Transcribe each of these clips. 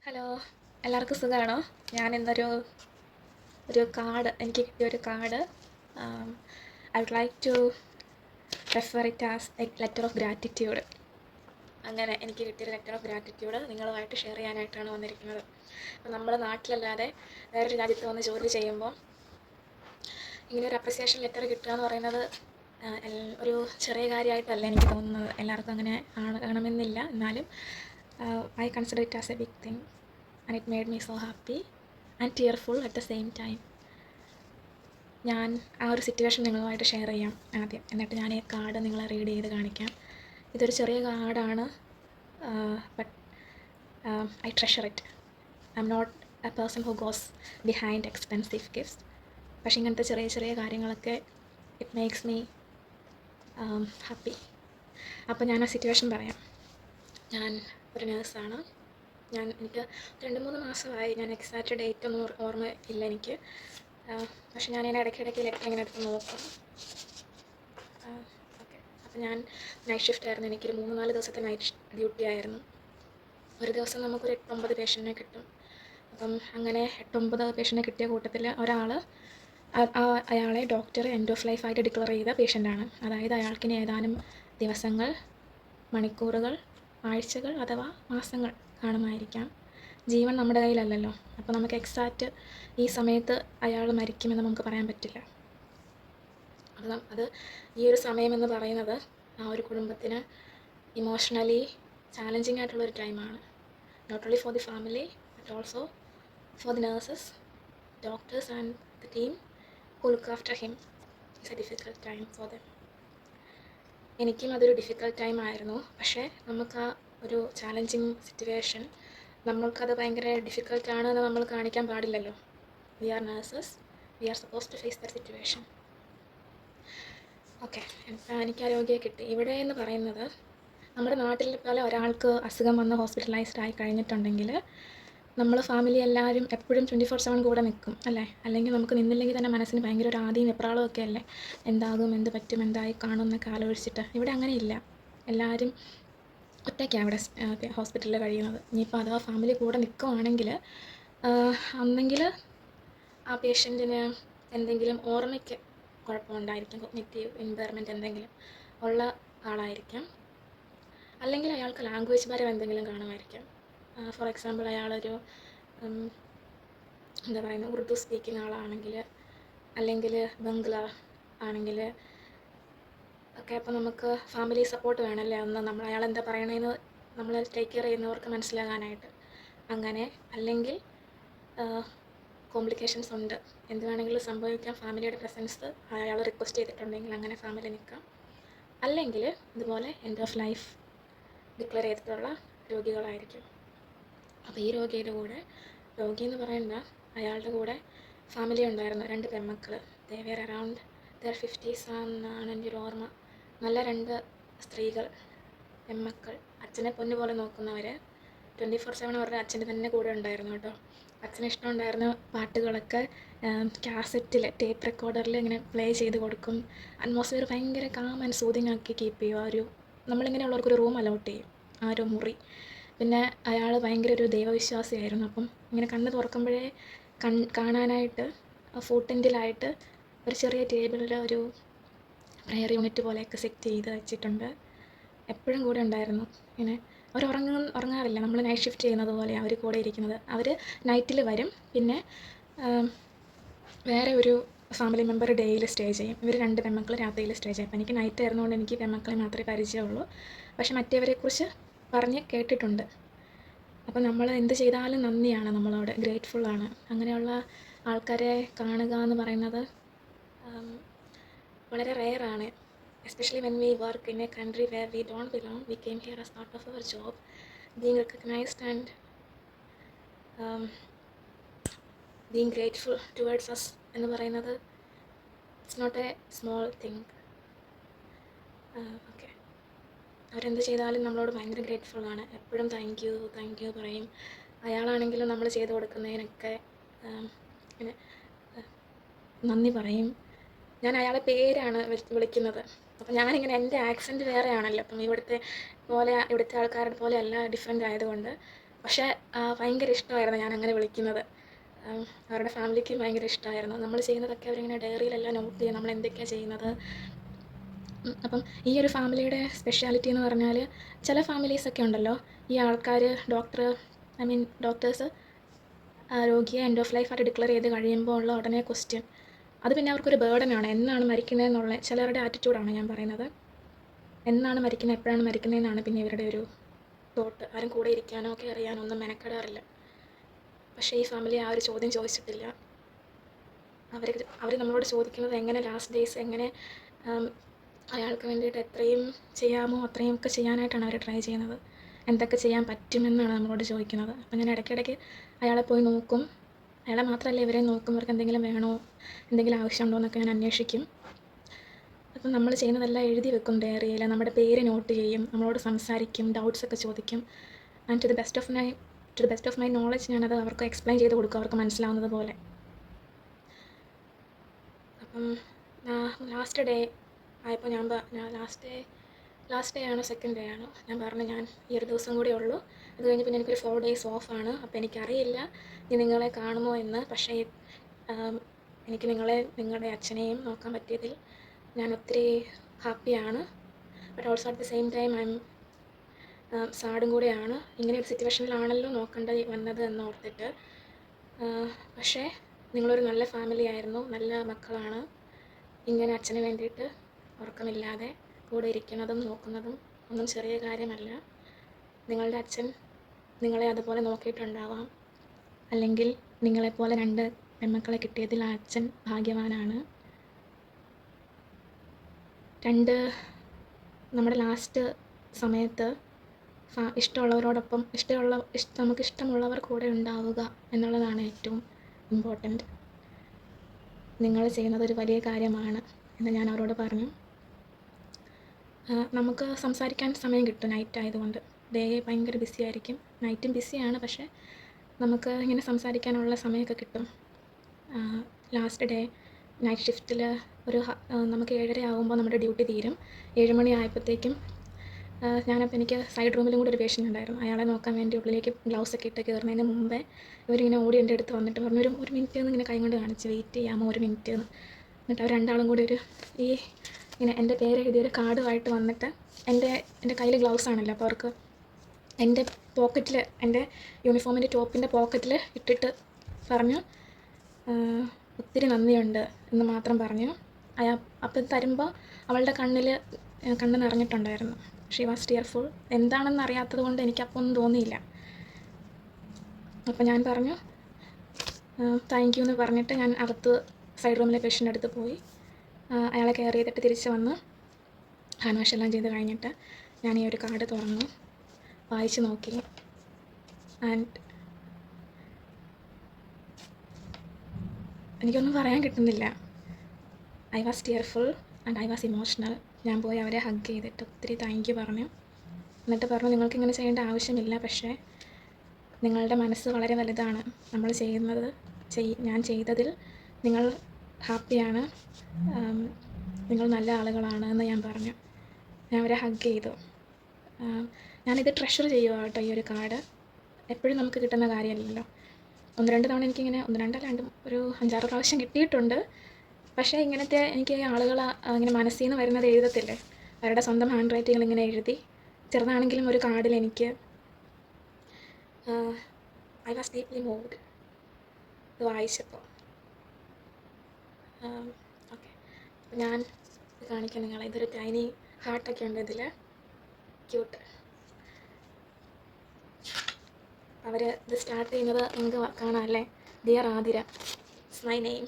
Hello, എല്ലാവർക്കും സുഖമാണോ? ഞാൻ ഇന്നൊരു കാർഡ് എനിക്ക് കിട്ടിയൊരു card I would like to refer it as a letter of gratitude. അങ്ങനെ എനിക്ക് കിട്ടിയൊരു ലെറ്റർ ഓഫ് ഗ്രാറ്റിറ്റ്യൂഡ് നിങ്ങളുമായിട്ട് ഷെയർ ചെയ്യാനായിട്ടാണ് വന്നിരിക്കുന്നത്. അപ്പോൾ നമ്മുടെ നാട്ടിലല്ലാതെ വേറൊരു രാജ്യത്ത് വന്ന് ജോലി ചെയ്യുമ്പോൾ ഇങ്ങനെയൊരു അപ്രിസിയേഷൻ ലെറ്റർ കിട്ടുക എന്ന് പറയുന്നത് ഒരു ചെറിയ കാര്യമായിട്ടല്ല എനിക്ക് തോന്നുന്നത്. എല്ലാവർക്കും അങ്ങനെ കാണണമെന്നില്ല. എന്നാലും I consider it as a big thing and it made me so happy and tearful at the same time. ഞാൻ ആ ഒരു സിറ്റുവേഷൻ നിങ്ങളുമായിട്ട് ഷെയർ ചെയ്യാം ആദ്യം, എന്നിട്ട് ഞാൻ ഈ കാർഡ് നിങ്ങളെ റീഡ് ചെയ്ത് കാണിക്കാം. ഇതൊരു ചെറിയ കാർഡാണ്, but I treasure it. I am not a person who goes behind expensive gifts. പക്ഷേ ഇങ്ങനത്തെ ചെറിയ ചെറിയ കാര്യങ്ങളൊക്കെ ഇറ്റ് മേക്സ് മീ ഹാപ്പി. അപ്പോൾ ഞാൻ ആ സിറ്റുവേഷൻ പറയാം. ഞാൻ ഒരു നേഴ്സാണ്. എനിക്ക് 2-3 മാസമായി. ഞാൻ എക്സാക്റ്റ് ഡേറ്റ് ഒന്നും ഓർമ്മ ഇല്ല എനിക്ക്. പക്ഷെ ഞാനിങ്ങനെ ഇടയ്ക്കിടയ്ക്ക് ലെറ്റർ ഇങ്ങനെ എടുത്ത് നോക്കും. ഓക്കെ, അപ്പോൾ ഞാൻ നൈറ്റ് ഷിഫ്റ്റ് ആയിരുന്നു. എനിക്കൊരു 3-4 ദിവസത്തെ നൈറ്റ് ഡ്യൂട്ടി ആയിരുന്നു. ഒരു ദിവസം നമുക്കൊരു 8-9 പേഷ്യൻറ്റിനെ കിട്ടും. അപ്പം അങ്ങനെ 8-9 പേഷ്യൻറ്റിനെ കിട്ടിയ കൂട്ടത്തിൽ അയാളെ ഡോക്ടർ എൻഡ് ഓഫ് ലൈഫായിട്ട് ഡിക്ലെയർ ചെയ്ത പേഷ്യൻ്റാണ്. അതായത് അയാൾക്കിനി ഏതാനും ദിവസങ്ങൾ, മണിക്കൂറുകൾ, ആഴ്ചകൾ അഥവാ മാസങ്ങൾ കാണുമായിരിക്കാം. ജീവൻ നമ്മുടെ കയ്യിലല്ലല്ലോ. അപ്പോൾ നമുക്ക് എക്സാക്റ്റ് ഈ സമയത്ത് അയാൾ മരിക്കുമെന്ന് നമുക്ക് പറയാൻ പറ്റില്ല. അത് ഈ ഒരു സമയമെന്ന് പറയുന്നത് ആ ഒരു കുടുംബത്തിന് ഇമോഷണലി ചാലഞ്ചിങ് ആയിട്ടുള്ളൊരു ടൈമാണ്. Not only for the family but also for the nurses, doctors and the team who look after him. It's a difficult time for them. എനിക്കും അതൊരു ഡിഫിക്കൽട്ട് ടൈം ആയിരുന്നു. പക്ഷേ നമുക്ക് ആ ഒരു ചാലഞ്ചിങ് സിറ്റുവേഷൻ, നമ്മൾക്കത് ഭയങ്കര ഡിഫിക്കൽട്ടാണെന്ന് നമ്മൾ കാണിക്കാൻ പാടില്ലല്ലോ. We are nurses, we are suppose to face the situation. Okay, എനിക്ക് ആ രോഗിയെ കിട്ടി. ഇവിടെ എന്ന് പറയുന്നത് നമ്മുടെ നാട്ടിൽ പോലെ ഒരാൾക്ക് അസുഖം വന്ന് ഹോസ്പിറ്റലൈസ്ഡ് ആയി കഴിഞ്ഞിട്ടുണ്ടെങ്കിൽ നമ്മൾ ഫാമിലി എല്ലാവരും എപ്പോഴും 24/7 കൂടെ നിൽക്കും അല്ലേ? അല്ലെങ്കിൽ നമുക്ക് നിന്നില്ലെങ്കിൽ തന്നെ മനസ്സിന് ഭയങ്കര ഒരു ആദിയും വെപ്രാളവും ഒക്കെ അല്ലേ? എന്താകും, എന്ത് പറ്റും, എന്തായി കാണും എന്നൊക്കെ ആലോചിച്ചിട്ട്. ഇവിടെ അങ്ങനെയില്ല. എല്ലാവരും ഒറ്റയ്ക്കാണ് ഇവിടെ ഹോസ്പിറ്റലിൽ കഴിയുന്നത്. ഇനിയിപ്പോൾ അഥവാ ഫാമിലി കൂടെ നിൽക്കുവാണെങ്കിൽ ഒന്നെങ്കിൽ ആ പേഷ്യൻറ്റിന് എന്തെങ്കിലും ഓർമ്മയ്ക്ക് കുഴപ്പമുണ്ടായിരിക്കും, കോഗ്നിറ്റീവ് ഇമ്പയർമെൻറ്റ് എന്തെങ്കിലും ഉള്ള ആളായിരിക്കാം. അല്ലെങ്കിൽ അയാൾക്ക് ലാംഗ്വേജ് ബാരിയർ എന്തെങ്കിലും കാണുമായിരിക്കാം. ഫോർ എക്സാമ്പിൾ അയാളൊരു എന്താ പറയുന്നത്, ഉറുദു സ്പീക്കിംഗ് ആളാണെങ്കിൽ, അല്ലെങ്കിൽ ബംഗ്ല ആണെങ്കിൽ ഒക്കെ. അപ്പോൾ നമുക്ക് ഫാമിലി സപ്പോർട്ട് വേണമല്ലേ ഒന്ന്, നമ്മൾ അയാൾ എന്താ പറയണതെന്ന് നമ്മൾ ടേക്ക് കെയർ ചെയ്യുന്നവർക്ക് മനസ്സിലാകാനായിട്ട്. അങ്ങനെ അല്ലെങ്കിൽ കോംപ്ലിക്കേഷൻസ് ഉണ്ട്, എന്ത് വേണമെങ്കിലും സംഭവിക്കാം. ഫാമിലിയുടെ പ്രസൻസ് അയാൾ റിക്വസ്റ്റ് ചെയ്തിട്ടുണ്ടെങ്കിൽ അങ്ങനെ ഫാമിലി നിൽക്കാം. അല്ലെങ്കിൽ ഇതുപോലെ എൻഡ് ഓഫ് ലൈഫ് ഡിക്ലെയർ ചെയ്തിട്ടുള്ള രോഗികളായിരിക്കും. അപ്പോൾ ഈ രോഗി എന്ന് പറയേണ്ട, അയാളുടെ കൂടെ ഫാമിലി ഉണ്ടായിരുന്നു, 2 പെൺമക്കൾ. They were around there 50s എന്നാണ് എൻ്റെ ഒരു ഓർമ്മ. നല്ല 2 സ്ത്രീകൾ, പെൺമക്കൾ, അച്ഛനെ പൊന്നുപോലെ നോക്കുന്നവർ. 24/7 അവരുടെ അച്ഛൻ്റെ തന്നെ കൂടെ ഉണ്ടായിരുന്നു കേട്ടോ. അച്ഛന് ഇഷ്ടമുണ്ടായിരുന്ന പാട്ടുകളൊക്കെ കാസറ്റിൽ, ടേപ്പ് റെക്കോർഡറിൽ ഇങ്ങനെ പ്ലേ ചെയ്ത് കൊടുക്കും. അറ്റ്മോസ്ഫിയർ ഭയങ്കര കാം ആൻഡ് സൂതിങ് ആക്കി കീപ്പ് ചെയ്യും. നമ്മളിങ്ങനെയുള്ളവർക്കൊരു റൂം അലോട്ട് ചെയ്യും, ആ ഒരു മുറി. പിന്നെ അയാൾ ഭയങ്കര ഒരു ദൈവവിശ്വാസിയായിരുന്നു. അപ്പം ഇങ്ങനെ കണ്ണ് തുറക്കുമ്പോഴേ കാണാനായിട്ട് ഫൂട്ടെൻഡിലായിട്ട് ഒരു ചെറിയ ടേബിളിൽ ഒരു പ്രെയർ യൂണിറ്റ് പോലെയൊക്കെ സെറ്റ് ചെയ്ത് വെച്ചിട്ടുണ്ട്. എപ്പോഴും കൂടെ ഉണ്ടായിരുന്നു. ഇങ്ങനെ അവർ ഉറങ്ങാറില്ല. നമ്മൾ നൈറ്റ് ഷിഫ്റ്റ് ചെയ്യുന്നത് പോലെയാണ് അവർ കൂടെ ഇരിക്കുന്നത്. അവർ നൈറ്റിൽ വരും, പിന്നെ വേറെ ഒരു ഫാമിലി മെമ്പർ ഡേയിൽ സ്റ്റേ ചെയ്യും. ഇവർ 2 പെൺമക്കൾ രാത്രിയിൽ സ്റ്റേ ചെയ്യും. അപ്പോൾ എനിക്ക് നൈറ്റ് ആയിരുന്നുകൊണ്ട് എനിക്ക് പെൺമക്കളെ മാത്രമേ പരിചയമുള്ളൂ. പക്ഷെ മറ്റവരെക്കുറിച്ച് പറഞ്ഞ് കേട്ടിട്ടുണ്ട്. അപ്പോൾ നമ്മൾ എന്ത് ചെയ്താലും നന്ദിയാണ്, നമ്മളോട് ഗ്രേറ്റ്ഫുള്ളാണ്. അങ്ങനെയുള്ള ആൾക്കാരെ കാണുക എന്ന് പറയുന്നത് വളരെ റെയറാണ്. Especially when we work in a country where we don't belong. We came here as part of our job, being recognised and being grateful towards us എന്ന് പറയുന്നത് it's not a small thing. Okay, അവരെന്ത് ചെയ്താലും നമ്മളോട് ഭയങ്കര ഗ്രേറ്റ്ഫുള്ളാണ്. എപ്പോഴും thank you പറയും. അയാളാണെങ്കിലും നമ്മൾ ചെയ്ത് കൊടുക്കുന്നതിനൊക്കെ ഇങ്ങനെ നന്ദി പറയും. ഞാൻ അയാളെ പേരാണ് വിളിക്കുന്നത്. അപ്പം ഞാനിങ്ങനെ, എൻ്റെ ആക്സെൻറ്റ് വേറെയാണല്ലോ. അപ്പം ഇവിടുത്തെ ആൾക്കാരുടെ പോലെ അല്ല, ഡിഫറെൻ്റ് ആയതുകൊണ്ട്. പക്ഷേ ഭയങ്കര ഇഷ്ടമായിരുന്നു ഞാൻ അങ്ങനെ വിളിക്കുന്നത്. അവരുടെ ഫാമിലിക്ക് ഭയങ്കര ഇഷ്ടമായിരുന്നു. നമ്മൾ ചെയ്യുന്നതൊക്കെ അവരിങ്ങനെ ഡയറിയിലെല്ലാം നോട്ട് ചെയ്യും, നമ്മൾ എന്തൊക്കെയാണ് ചെയ്യുന്നത്. അപ്പം ഈ ഒരു ഫാമിലിയുടെ സ്പെഷ്യാലിറ്റി എന്ന് പറഞ്ഞാൽ, ചില ഫാമിലീസൊക്കെ ഉണ്ടല്ലോ, ഈ ആൾക്കാർ ഡോക്ടേഴ്സ് രോഗിയെ എൻഡ് ഓഫ് ലൈഫ് ആയിട്ട് ഡിക്ലെയർ ചെയ്ത് കഴിയുമ്പോൾ ഉള്ള ഉടനെ ക്വസ്റ്റ്യൻ, അത് പിന്നെ അവർക്കൊരു ബേർഡനാണ്. എന്നാണ് മരിക്കുന്നതെന്നുള്ള ചിലരുടെ ആറ്റിറ്റ്യൂഡാണ് ഞാൻ പറയുന്നത്. എന്നാണ് മരിക്കുന്നത്, എപ്പോഴാണ് മരിക്കുന്നതെന്നാണ് പിന്നെ ഇവരുടെ ഒരു തോട്ട്. ആരും കൂടെ ഇരിക്കാനോ ഒക്കെ അറിയാനോ ഒന്നും മെനക്കെടാറില്ല. പക്ഷേ ഈ ഫാമിലി ആ ഒരു ചോദ്യം ചോദിച്ചിട്ടില്ല. അവർ നമ്മളോട് ചോദിക്കുന്നത് എങ്ങനെ ലാസ്റ്റ് ഡേയ്സ് എങ്ങനെ അയാൾക്ക് വേണ്ടിയിട്ട് എത്രയും ചെയ്യാമോ അത്രയും ഒക്കെ ചെയ്യാനായിട്ടാണ് അവർ ട്രൈ ചെയ്യുന്നത്. എന്തൊക്കെ ചെയ്യാൻ പറ്റുമെന്നാണ് നമ്മളോട് ചോദിക്കുന്നത്. അപ്പം ഞാൻ ഇടയ്ക്കിടയ്ക്ക് അയാളെ പോയി നോക്കും. അയാളെ മാത്രമല്ല, ഇവരെ നോക്കും. അവർക്ക് എന്തെങ്കിലും വേണോ, എന്തെങ്കിലും ആവശ്യമുണ്ടോ എന്നൊക്കെ ഞാൻ അന്വേഷിക്കും. അപ്പം നമ്മൾ ചെയ്യുന്നതെല്ലാം എഴുതി വെക്കും ഡയറിയിൽ. നമ്മുടെ പേര് നോട്ട് ചെയ്യും, നമ്മളോട് സംസാരിക്കും, ഡൗട്ട്സൊക്കെ ചോദിക്കും. And to the best of my knowledge ഞാനത് അവർക്ക് എക്സ്പ്ലെയിൻ ചെയ്ത് കൊടുക്കും, അവർക്ക് മനസ്സിലാവുന്നത് പോലെ. അപ്പം ലാസ്റ്റ് ഡേ ആയപ്പോൾ ഞാൻ ലാസ്റ്റ് ഡേ ആണോ സെക്കൻഡ് ഡേ ആണോ ഞാൻ പറഞ്ഞു, ഞാൻ ഈ ഒരു ദിവസം കൂടെ ഉള്ളൂ, അത് കഴിഞ്ഞ് പിന്നെ എനിക്കൊരു 4 days ഓഫാണ്. അപ്പോൾ എനിക്കറിയില്ല ഇനി നിങ്ങളെ കാണുമോ എന്ന്. പക്ഷേ എനിക്ക് നിങ്ങളുടെ അച്ഛനെയും നോക്കാൻ പറ്റിയതിൽ ഞാൻ ഒത്തിരി ഹാപ്പിയാണ്. But also at the same time I'm സാഡും കൂടെയാണ്. ഇങ്ങനെ ഒരു സിറ്റുവേഷനിലാണല്ലോ നോക്കേണ്ടി വന്നത് എന്നോർത്തിട്ട്. പക്ഷേ നിങ്ങളൊരു നല്ല ഫാമിലി ആയിരുന്നു, നല്ല മക്കളാണ്. ഇങ്ങനെ അച്ഛന് വേണ്ടിയിട്ട് ഉറക്കമില്ലാതെ കൂടെ ഇരിക്കുന്നതും നോക്കുന്നതും ഒന്നും ചെറിയ കാര്യമല്ല. നിങ്ങളുടെ അച്ഛൻ നിങ്ങളെ അതുപോലെ നോക്കിയിട്ടുണ്ടാവാം, അല്ലെങ്കിൽ നിങ്ങളെപ്പോലെ 2 പെൺമക്കളെ കിട്ടിയതിൽ ആ അച്ഛൻ ഭാഗ്യവാനാണ്. നമ്മുടെ ലാസ്റ്റ് സമയത്ത് ഇഷ്ടമുള്ളവരോടൊപ്പം നമുക്ക് ഇഷ്ടമുള്ളവർ കൂടെ ഉണ്ടാവുക എന്നുള്ളതാണ് ഏറ്റവും ഇമ്പോർട്ടൻറ്റ്. നിങ്ങൾ ചെയ്യുന്നതൊരു വലിയ കാര്യമാണ് എന്ന് ഞാൻ അവരോട് പറഞ്ഞു. നമുക്ക് സംസാരിക്കാൻ സമയം കിട്ടും നൈറ്റ് ആയതുകൊണ്ട്. ഡേ ഭയങ്കര ബിസി ആയിരിക്കും, നൈറ്റും ബിസിയാണ്. പക്ഷേ നമുക്ക് ഇങ്ങനെ സംസാരിക്കാനുള്ള സമയമൊക്കെ കിട്ടും. ലാസ്റ്റ് ഡേ നൈറ്റ് ഷിഫ്റ്റിൽ നമുക്ക് 7:30 ആകുമ്പോൾ നമ്മുടെ ഡ്യൂട്ടി തീരും. 7 മണി ആയപ്പോഴത്തേക്കും ഞാനപ്പോൾ എനിക്ക് സൈഡ് റൂമിലും കൂടെ ഒരു പേഷ്യൻ്റ് ഉണ്ടായിരുന്നു. അയാളെ നോക്കാൻ വേണ്ടി ഉള്ളിലേക്ക് ഗ്ലൗസൊക്കെ ഇട്ട് കയറുന്നതിന് മുമ്പേ ഇവരിങ്ങനെ ഓടി എൻ്റെ അടുത്ത് വന്നിട്ട് പറഞ്ഞു, ഒരു മിനിറ്റ് എന്ന് ഇങ്ങനെ കൈ കൊണ്ട് കാണിച്ച്, വെയിറ്റ് ചെയ്യാമോ 1 മിനിറ്റ് എന്ന്. എന്നിട്ട് അവർ രണ്ടാളും കൂടി ഇങ്ങനെ എൻ്റെ പേര് എഴുതിയൊരു കാർഡുമായിട്ട് വന്നിട്ട് എൻ്റെ കയ്യിൽ ഗ്ലൗസ് ആണല്ലോ, അപ്പോൾ അവർക്ക് എൻ്റെ പോക്കറ്റിൽ, എൻ്റെ യൂണിഫോമിൻ്റെ ടോപ്പിൻ്റെ പോക്കറ്റിൽ ഇട്ടിട്ട് പറഞ്ഞു, ഒത്തിരി നന്ദിയുണ്ട് എന്ന് മാത്രം പറഞ്ഞു. അപ്പം തരുമ്പോൾ അവളുടെ കണ്ണ് നിറഞ്ഞിട്ടുണ്ടായിരുന്നു. She was tearful. എന്താണെന്ന് അറിയാത്തത് കൊണ്ട് എനിക്കപ്പോൾ ഒന്നും തോന്നിയില്ല. അപ്പം ഞാൻ പറഞ്ഞു താങ്ക് യു എന്ന് പറഞ്ഞിട്ട് ഞാൻ അകത്ത് സൈഡ് റൂമിലെ പേഷ്യൻ്റെ അടുത്ത് പോയി. അയാളെ കെയർ ചെയ്തിട്ട് തിരിച്ച് വന്ന് ഹാൻഡ് വാഷ് എല്ലാം ചെയ്ത് കഴിഞ്ഞിട്ട് ഞാൻ ഈ ഒരു കാർഡ് തുറന്നു വായിച്ച് നോക്കി. ആൻഡ് എനിക്കൊന്നും പറയാൻ കിട്ടുന്നില്ല. I was tearful and I was emotional. ഞാൻ പോയി അവരെ ഹഗ് ചെയ്തിട്ട് ഒത്തിരി താങ്ക് യു പറഞ്ഞു. എന്നിട്ട് പറഞ്ഞു, നിങ്ങൾക്കിങ്ങനെ ചെയ്യേണ്ട ആവശ്യമില്ല, പക്ഷേ നിങ്ങളുടെ മനസ്സ് വളരെ വലുതാണ്. നമ്മൾ ഞാൻ ചെയ്തതിൽ നിങ്ങൾ ഹാപ്പിയാണ്, നിങ്ങൾ നല്ല ആളുകളാണ് എന്ന് ഞാൻ പറഞ്ഞു. ഞാൻ അവരെ ഹഗ് ചെയ്തു. ഞാനിത് ട്രഷർ ചെയ്യുക കേട്ടോ, ഈ ഒരു കാർഡ്. എപ്പോഴും നമുക്ക് കിട്ടുന്ന കാര്യമല്ലല്ലോ. 1-2 തവണ എനിക്കിങ്ങനെ, 1-2 ഒരു 5-6 പ്രാവശ്യം കിട്ടിയിട്ടുണ്ട്. പക്ഷേ ഇങ്ങനത്തെ എനിക്ക് ആളുകൾ ഇങ്ങനെ മനസ്സിൽ നിന്ന് വരുന്നത് എഴുതത്തില്ലേ, അവരുടെ സ്വന്തം ഹാൻഡ് റൈറ്റിങ്ങിൽ ഇങ്ങനെ എഴുതി, ചെറുതാണെങ്കിലും ഒരു കാർഡിൽ എനിക്ക് ഐ വാസ് ഡീപ്ലി മൂവ്ഡ് ഇത് വായിച്ചപ്പോൾ. ഓക്കെ, അപ്പോൾ ഞാൻ കാണിക്കാം നിങ്ങളെ. ഇതൊരു ടൈനി ഹാർട്ടൊക്കെ ഉണ്ട് ഇതിൽ, ക്യൂട്ട്. അവർ ഇത് സ്റ്റാർട്ട് ചെയ്യുന്നത് നിങ്ങൾക്ക് കാണാം അല്ലേ, dear Athira, it's my name.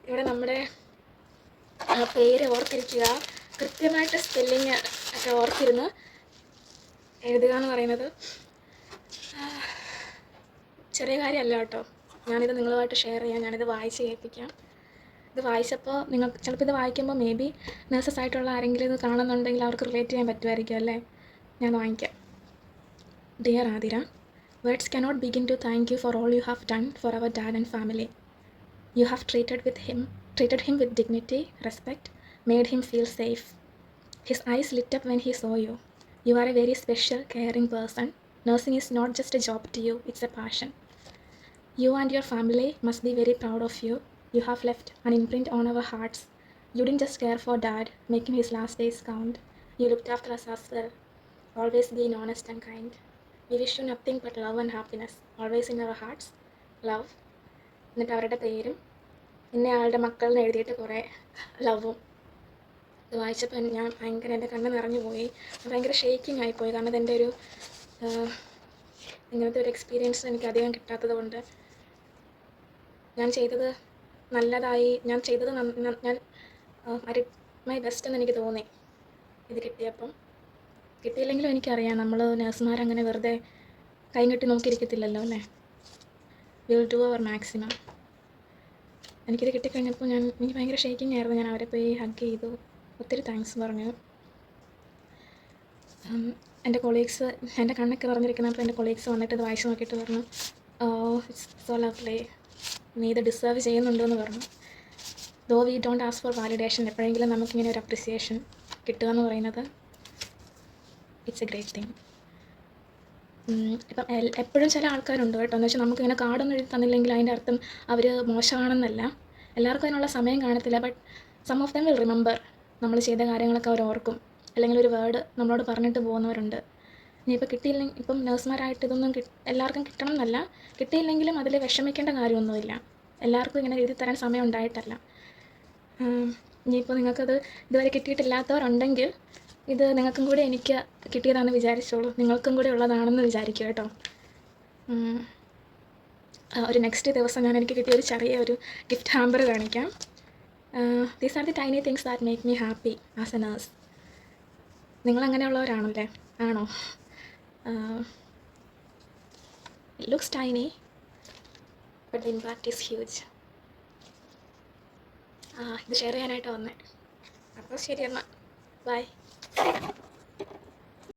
ഇവിടെ നമ്മുടെ പേര് ഓർത്തിരിക്കുക, കൃത്യമായിട്ട് സ്പെല്ലിങ് ഒക്കെ ഓർത്തിരുന്ന് എഴുതുക എന്ന് പറയുന്നത് ചെറിയ കാര്യമല്ല കേട്ടോ. ഞാനിത് നിങ്ങളുമായിട്ട് ഷെയർ ചെയ്യാം, ഞാനിത് വായിച്ച് കേൾപ്പിക്കാം. ഇത് വായിച്ചപ്പോൾ നിങ്ങൾക്ക് ചിലപ്പോൾ ഇത് വായിക്കുമ്പോൾ മേ ബി നേഴ്സസ് ആയിട്ടുള്ള ആരെങ്കിലും ഇത് കാണുന്നുണ്ടെങ്കിൽ അവർക്ക് റിലേറ്റ് ചെയ്യാൻ പറ്റുമായിരിക്കും അല്ലേ. ഞാൻ വാങ്ങിക്കാം. Dear Athira, words cannot begin to thank you for all you have done for our dad and family. You have treated him with dignity, respect, made him feel safe. His eyes lit up when he saw you. You are a very special, caring person. Nursing is not just a job to you, it's a passion. You and your family must be very proud of you. You have left an imprint on our hearts. You didn't just care for Dad, making his last days count. You looked after us as well, always being honest and kind. We wish you nothing but love and happiness, always in our hearts. Love. എന്നിട്ട് അവരുടെ പേരും ഇന്നയാളുടെ മക്കൾ എന്ന് എഴുതിയിട്ട് കുറേ ലവും. ഇത് വായിച്ചപ്പോൾ ഞാൻ ഭയങ്കര എൻ്റെ കണ്ണ് നിറഞ്ഞു പോയി. ഭയങ്കര ഷേക്കിംഗ് ആയിപ്പോയി. കാരണം ഇതെൻ്റെ ഒരു ഇങ്ങനത്തെ ഒരു എക്സ്പീരിയൻസ് എനിക്ക് അധികം കിട്ടാത്തത് കൊണ്ട് ഞാൻ ചെയ്തത് നല്ലതായി, ഞാൻ ചെയ്തത് ഞാൻ മൈ ബെസ്റ്റ് എന്ന് എനിക്ക് തോന്നി ഇത് കിട്ടിയപ്പം. കിട്ടിയില്ലെങ്കിലും എനിക്കറിയാം നമ്മൾ നേഴ്സുമാരങ്ങനെ വെറുതെ കൈകെട്ടി നോക്കിയിരിക്കത്തില്ലല്ലോ അല്ലേ. Will do our maximum. എനിക്കിത് കിട്ടിക്കഴിഞ്ഞപ്പോൾ എനിക്ക് ഭയങ്കര ഷേക്കിംഗ് ആയിരുന്നു. ഞാൻ അവരെ പോയി ഹഗ് ചെയ്തു, ഒത്തിരി താങ്ക്സ് പറഞ്ഞു. എൻ്റെ കൊളീഗ്സ്, എൻ്റെ കണ്ണൊക്കെ പറഞ്ഞിരിക്കുന്നപ്പോൾ എൻ്റെ കൊളീഗ്സ് വന്നിട്ട് ഇത് വായിച്ച് നോക്കിയിട്ട് പറഞ്ഞു, ഇറ്റ്സ് സോ ലവ്ലി, നീ ഇത് ഡിസേർവ് ചെയ്യുന്നുണ്ടെന്ന് പറഞ്ഞു. Though we don't ask for validation, എപ്പോഴെങ്കിലും നമുക്കിങ്ങനെ ഒരു അപ്രിസിയേഷൻ കിട്ടുക എന്ന് പറയുന്നത് ഇറ്റ്സ് എ ഗ്രേറ്റ് തിങ്. ഇപ്പം എപ്പോഴും ചില ആൾക്കാരുണ്ട് കേട്ടോ, എന്ന് വെച്ചാൽ നമുക്കിങ്ങനെ കാർഡൊന്നും എഴുതി തന്നില്ലെങ്കിൽ അതിൻ്റെ അർത്ഥം അവർ മോശമാണെന്നല്ല. എല്ലാവർക്കും അതിനുള്ള സമയം കാണത്തില്ല. But some of them will remember. നമ്മൾ ചെയ്ത കാര്യങ്ങളൊക്കെ അവർ ഓർക്കും. അല്ലെങ്കിൽ ഒരു വേർഡ് നമ്മളോട് പറഞ്ഞിട്ട് പോകുന്നവരുണ്ട്. ഇനിയിപ്പോൾ കിട്ടിയില്ലെങ്കിൽ, ഇപ്പം നേഴ്സുമാരായിട്ട് ഇതൊന്നും എല്ലാവർക്കും കിട്ടണം എന്നല്ല, കിട്ടിയില്ലെങ്കിലും അതിൽ വിഷമിക്കേണ്ട കാര്യമൊന്നുമില്ല. എല്ലാവർക്കും ഇങ്ങനെ എഴുതി തരാൻ സമയം ഉണ്ടായിട്ടല്ല. ഇനിയിപ്പോൾ നിങ്ങൾക്കത് ഇതുവരെ കിട്ടിയിട്ടില്ലാത്തവരുണ്ടെങ്കിൽ ഇത് നിങ്ങൾക്കും കൂടി എനിക്ക് കിട്ടിയതാണെന്ന് വിചാരിച്ചോളൂ. നിങ്ങൾക്കും കൂടി ഉള്ളതാണെന്ന് വിചാരിക്കുക കേട്ടോ. ഒരു നെക്സ്റ്റ് ദിവസം എനിക്ക് കിട്ടിയ ഒരു ചെറിയ ഒരു ഗിഫ്റ്റ് ഹാമ്പർ കാണിക്കാം. These are the tiny things that make me happy as a nurse. നിങ്ങളങ്ങനെയുള്ളവരാണല്ലേ? ആണോ? It looks tiny, but the impact is huge. ഇത് ഷെയർ ചെയ്യാനായിട്ട് വന്നേ. അപ്പോൾ ശരി എന്നാൽ, ബൈ.